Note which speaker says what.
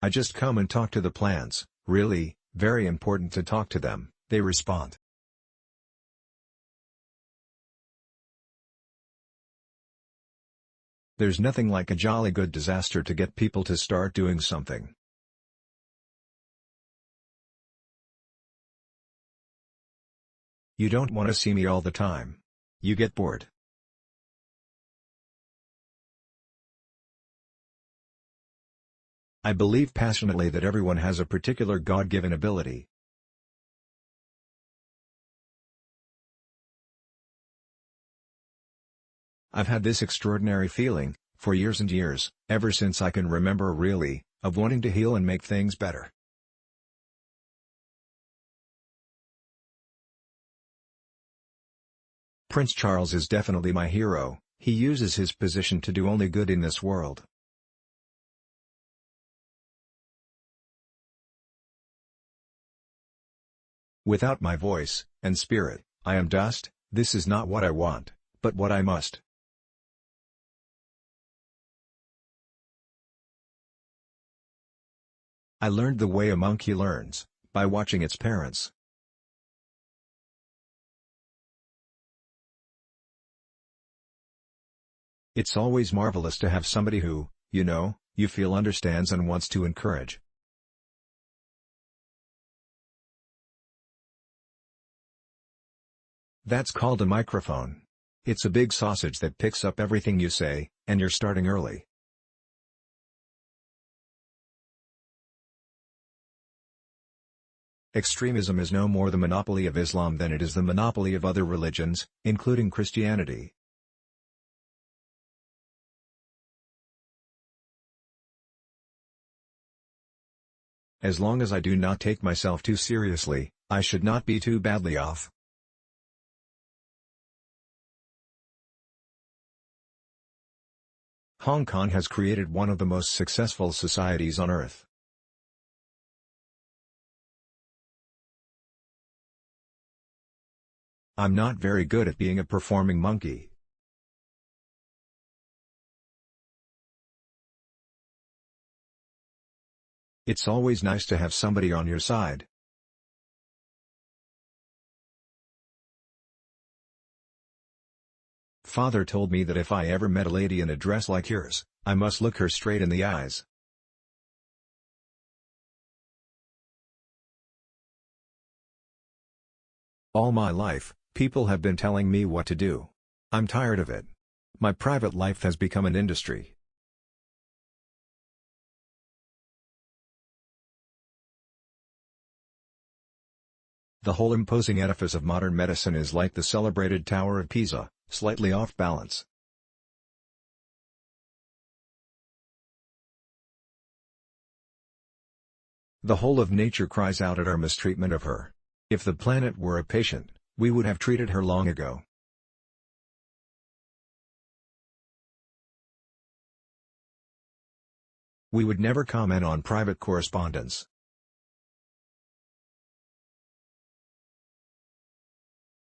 Speaker 1: I just come and talk to the plants. Really, very important to talk to them, they respond. There's nothing like a jolly good disaster to get people to start doing something. You don't want to see me all the time. You get bored. I believe passionately that everyone has a particular God-given ability. I've had this extraordinary feeling, for years and years, ever since I can remember really, of wanting to heal and make things better. Prince Charles is definitely my hero. He uses his position to do only good in this world. Without my voice and spirit, I am dust. This is not what I want, but what I must. I learned the way a monkey learns, by watching its parents. It's always marvelous to have somebody who, you feel understands and wants to encourage. That's called a microphone. It's a big sausage that picks up everything you say, and you're starting early. Extremism is no more the monopoly of Islam than it is the monopoly of other religions, including Christianity. As long as I do not take myself too seriously, I should not be too badly off. Hong Kong has created one of the most successful societies on earth. I'm not very good at being a performing monkey. It's always nice to have somebody on your side. Father told me that if I ever met a lady in a dress like yours, I must look her straight in the eyes. All my life, people have been telling me what to do. I'm tired of it. My private life has become an industry. The whole imposing edifice of modern medicine is like the celebrated Tower of Pisa, slightly off balance. The whole of nature cries out at our mistreatment of her. If the planet were a patient, we would have treated her long ago. We would never comment on private correspondence.